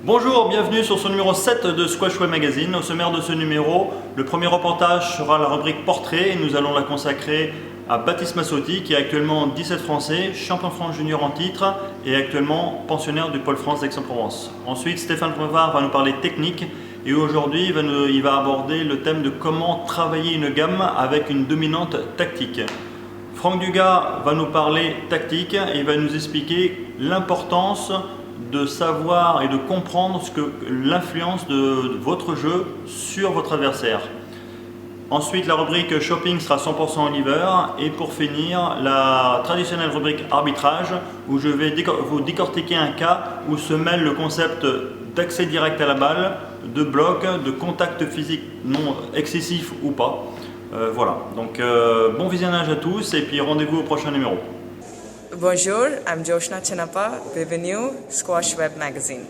Bonjour, bienvenue sur ce numéro 7 de Squash Web Magazine. Au sommaire de ce numéro, le premier reportage sera la rubrique portrait et nous allons la consacrer à Baptiste Massotti qui est actuellement 17 français, champion de France junior en titre et actuellement pensionnaire du Pôle France d'Aix-en-Provence. Ensuite, Stéphane Prevard va nous parler technique et aujourd'hui il va aborder le thème de comment travailler une gamme avec une dominante tactique. Franck Dugas va nous parler tactique et il va nous expliquer l'importance de savoir et de comprendre l'influence de votre jeu sur votre adversaire. Ensuite, la rubrique shopping sera 100% Oliver et pour finir, la traditionnelle rubrique arbitrage où je vais vous décortiquer un cas où se mêle le concept d'accès direct à la balle, de bloc, de contact physique non excessif ou pas. Voilà, donc bon visionnage à tous et puis rendez-vous au prochain numéro. Bonjour, I'm Joshna Chinappa, bienvenue, Squash Web Magazine.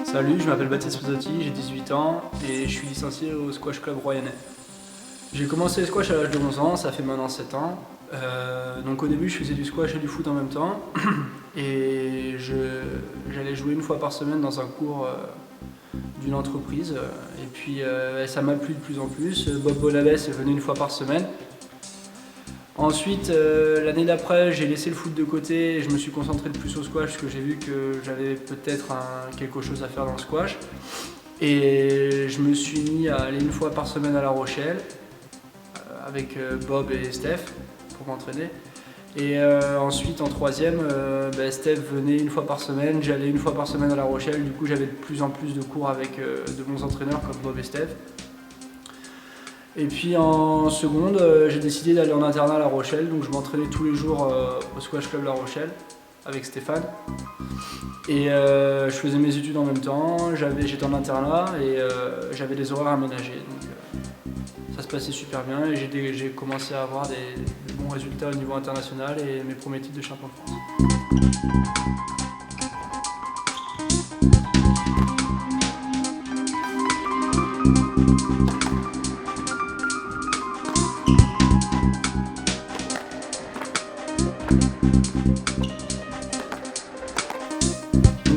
Salut, je m'appelle Baptiste Massotti, j'ai 18 ans et je suis licencié au Squash Club Royannais. J'ai commencé le squash à l'âge de 11 ans, ça fait maintenant 7 ans. Donc au début je faisais du squash et du foot en même temps et j'allais jouer une fois par semaine dans un cours d'une entreprise et puis ça m'a plu de plus en plus. Bob Bonavès est venu une fois par semaine. Ensuite, l'année d'après, j'ai laissé le foot de côté et je me suis concentré le plus au squash parce que j'ai vu que j'avais peut-être quelque chose à faire dans le squash. Et je me suis mis à aller une fois par semaine à La Rochelle avec Bob et Steph pour m'entraîner. Et ensuite, en troisième, Steph venait une fois par semaine, j'allais une fois par semaine à La Rochelle. Du coup, j'avais de plus en plus de cours avec de bons entraîneurs comme Bob et Steph. Et puis en seconde, j'ai décidé d'aller en internat à La Rochelle, donc je m'entraînais tous les jours au Squash Club La Rochelle avec Stéphane. Et je faisais mes études en même temps, j'étais en internat et j'avais des horaires aménagés. Donc ça se passait super bien et j'ai commencé à avoir des bons résultats au niveau international et mes premiers titres de champion de France.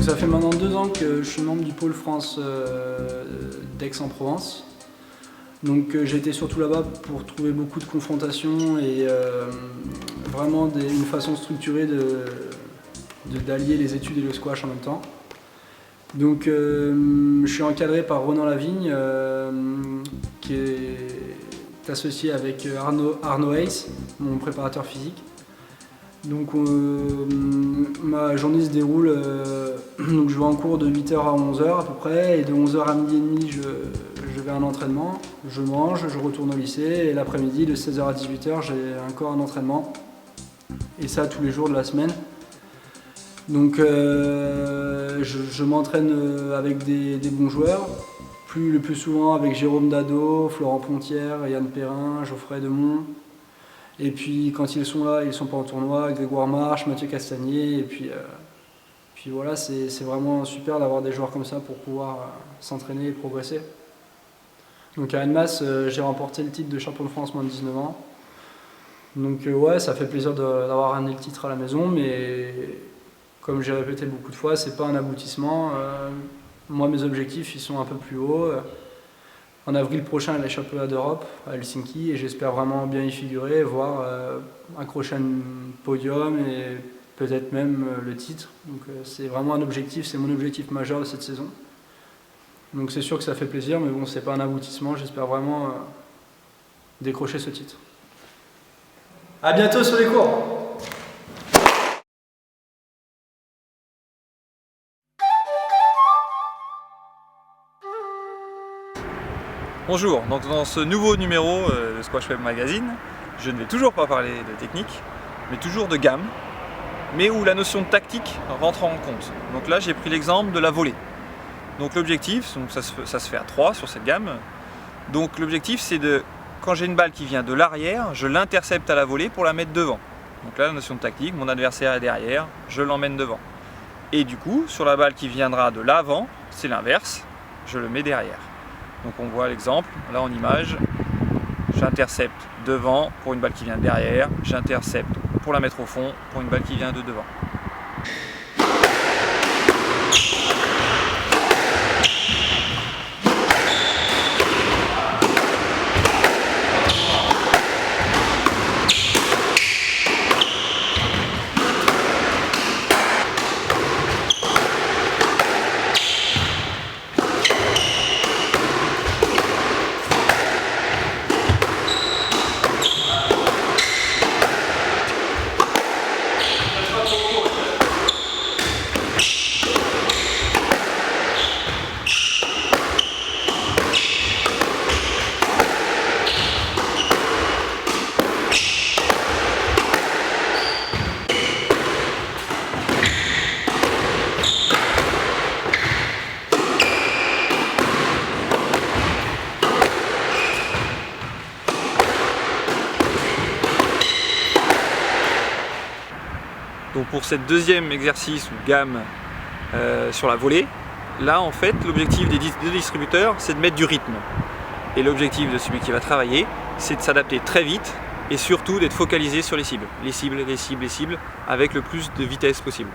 Ça fait maintenant 2 ans que je suis membre du Pôle France d'Aix-en-Provence. Donc j'ai été surtout là-bas pour trouver beaucoup de confrontations et vraiment une façon structurée d'allier les études et le squash en même temps. Donc je suis encadré par Ronan Lavigne qui est associé avec Arnaud Hayes, mon préparateur physique. Donc ma journée se déroule, donc je vais en cours de 8h à 11h à peu près et de 11h à midi et demi je vais à un entraînement, je mange, je retourne au lycée et l'après-midi de 16h à 18h j'ai encore un entraînement et ça tous les jours de la semaine. Donc je m'entraîne avec des bons joueurs, le plus souvent avec Jérôme Dado, Florent Pontière, Yann Perrin, Geoffrey Demont. Et puis quand ils sont là, ils ne sont pas en tournoi, Grégoire Marche, Mathieu Castagnier, et puis voilà, c'est vraiment super d'avoir des joueurs comme ça pour pouvoir s'entraîner et progresser. Donc à Annemasse, j'ai remporté le titre de champion de France moins de 19 ans. Donc ouais, ça fait plaisir d'avoir ramené le titre à la maison, mais comme j'ai répété beaucoup de fois, c'est pas un aboutissement. Moi mes objectifs ils sont un peu plus hauts. En avril prochain, les championnats d'Europe à Helsinki et j'espère vraiment bien y figurer, voir accrocher un podium et peut-être même le titre. Donc c'est vraiment un objectif, c'est mon objectif majeur de cette saison. Donc c'est sûr que ça fait plaisir, mais bon, c'est pas un aboutissement, j'espère vraiment décrocher ce titre. À bientôt sur les cours. Bonjour, donc dans ce nouveau numéro de Squash Web Magazine, je ne vais toujours pas parler de technique, mais toujours de gamme. mais où la notion de tactique rentre en compte. Donc là, j'ai pris l'exemple de la volée. Donc l'objectif, ça se fait à 3 sur cette gamme. Donc l'objectif, c'est de, quand j'ai une balle qui vient de l'arrière, je l'intercepte à la volée pour la mettre devant. Donc là, la notion de tactique, mon adversaire est derrière, je l'emmène devant. Et du coup, sur la balle qui viendra de l'avant, c'est l'inverse, je le mets derrière. Donc on voit l'exemple, là en image, j'intercepte devant pour une balle qui vient derrière, j'intercepte pour la mettre au fond pour une balle qui vient de devant. Donc pour cette deuxième exercice ou gamme sur la volée, là en fait l'objectif des distributeurs c'est de mettre du rythme. Et l'objectif de celui qui va travailler c'est de s'adapter très vite et surtout d'être focalisé sur les cibles. Les cibles, les cibles, les cibles avec le plus de vitesse possible.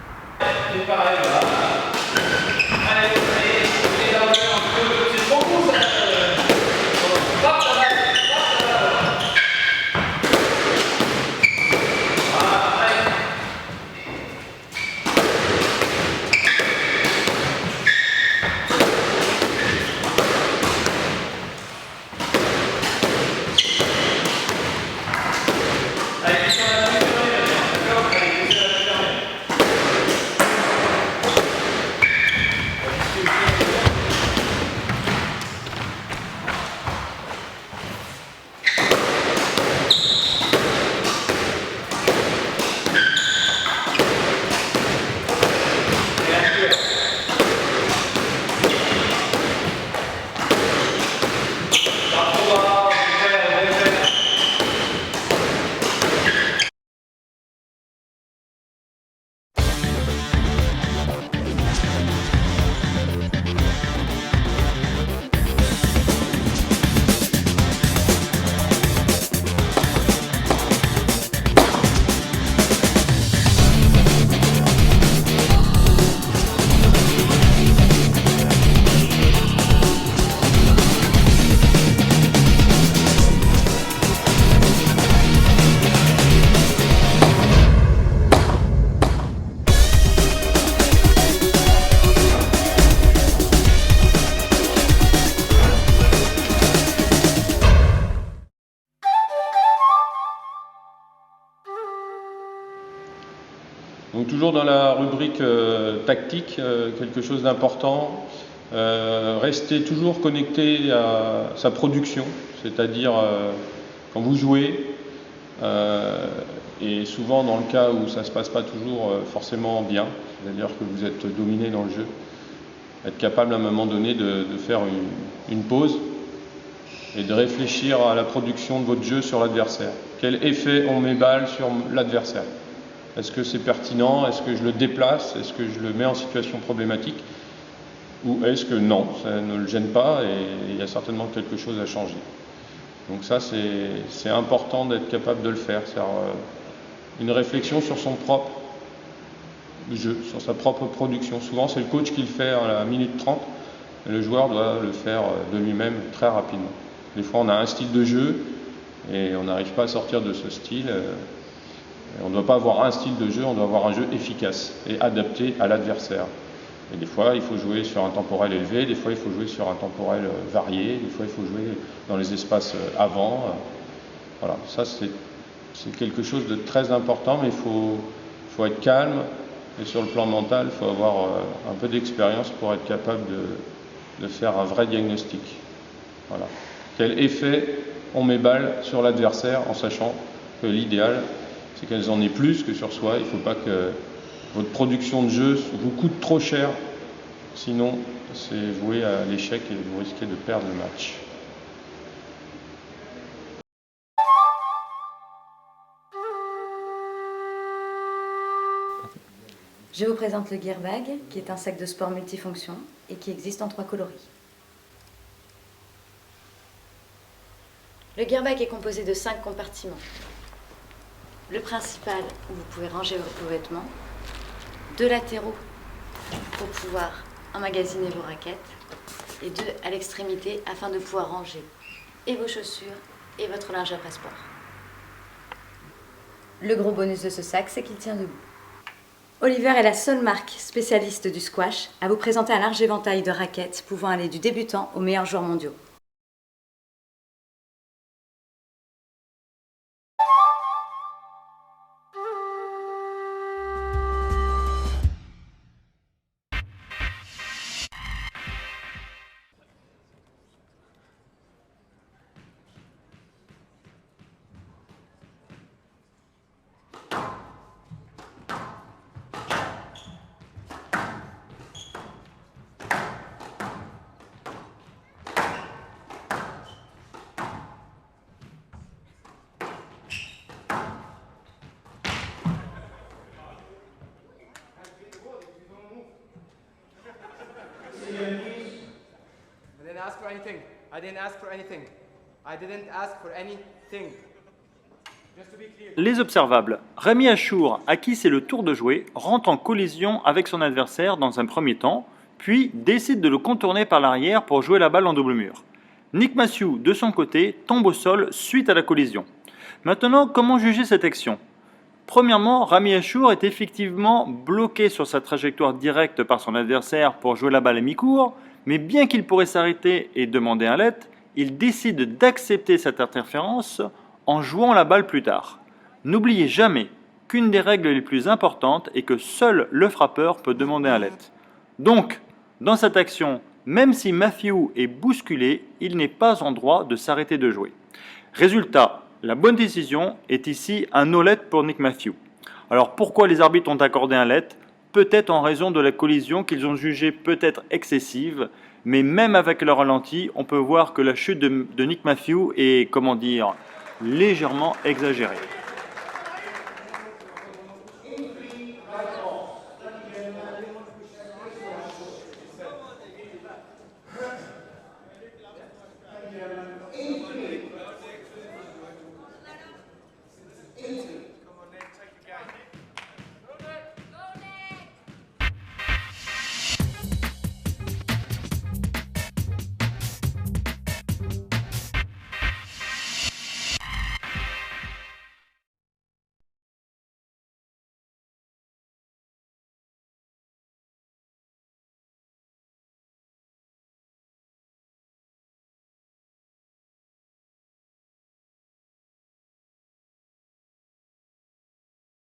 Donc toujours dans la rubrique tactique, quelque chose d'important, rester toujours connecté à sa production, c'est-à-dire quand vous jouez, et souvent dans le cas où ça ne se passe pas toujours forcément bien, c'est-à-dire que vous êtes dominé dans le jeu, être capable à un moment donné de faire une pause et de réfléchir à la production de votre jeu sur l'adversaire. Quel effet ont mes balles sur l'adversaire ? Est-ce que c'est pertinent? Est-ce que je le déplace? Est-ce que je le mets en situation problématique? Ou est-ce que non, ça ne le gêne pas et il y a certainement quelque chose à changer? Donc ça, c'est important d'être capable de le faire. C'est une réflexion sur son propre jeu, sur sa propre production. Souvent, c'est le coach qui le fait à la minute 30, et le joueur doit le faire de lui-même très rapidement. Des fois, on a un style de jeu et on n'arrive pas à sortir de ce style. On ne doit pas avoir un style de jeu, on doit avoir un jeu efficace et adapté à l'adversaire. Et des fois, il faut jouer sur un temporel élevé, des fois, il faut jouer sur un temporel varié, des fois, il faut jouer dans les espaces avant. Voilà, ça, c'est quelque chose de très important, mais il faut être calme. Et sur le plan mental, il faut avoir un peu d'expérience pour être capable de faire un vrai diagnostic. Voilà. Quel effet ont mes balles sur l'adversaire en sachant que l'idéal, c'est qu'elles en aient plus que sur soi. Il ne faut pas que votre production de jeu vous coûte trop cher, sinon c'est voué à l'échec et vous risquez de perdre le match. Je vous présente le gear bag, qui est un sac de sport multifonction et qui existe en 3 coloris. Le gear bag est composé de 5 compartiments. Le principal, où vous pouvez ranger vos vêtements, 2 latéraux pour pouvoir emmagasiner vos raquettes et 2 à l'extrémité afin de pouvoir ranger et vos chaussures et votre linge après sport. Le gros bonus de ce sac, c'est qu'il tient debout. Oliver est la seule marque spécialiste du squash à vous présenter un large éventail de raquettes pouvant aller du débutant aux meilleurs joueurs mondiaux. I didn't ask for anything. I didn't ask for anything. I didn't ask for anything. Just to be clear. Les observables. Ramy Ashour, à qui c'est le tour de jouer, rentre en collision avec son adversaire dans un premier temps, puis décide de le contourner par l'arrière pour jouer la balle en double mur. Nick Matthew, de son côté, tombe au sol suite à la collision. Maintenant, comment juger cette action ? Premièrement, Ramy Ashour est effectivement bloqué sur sa trajectoire directe par son adversaire pour jouer la balle à mi-court, mais bien qu'il pourrait s'arrêter et demander un let, il décide d'accepter cette interférence en jouant la balle plus tard. N'oubliez jamais qu'une des règles les plus importantes est que seul le frappeur peut demander un let. Donc, dans cette action, même si Matthew est bousculé, il n'est pas en droit de s'arrêter de jouer. Résultat, la bonne décision est ici un no-let pour Nick Matthew. Alors pourquoi les arbitres ont accordé un let ? Peut-être en raison de la collision qu'ils ont jugée peut-être excessive, mais même avec le ralenti, on peut voir que la chute de Nick Matthew est, légèrement exagérée.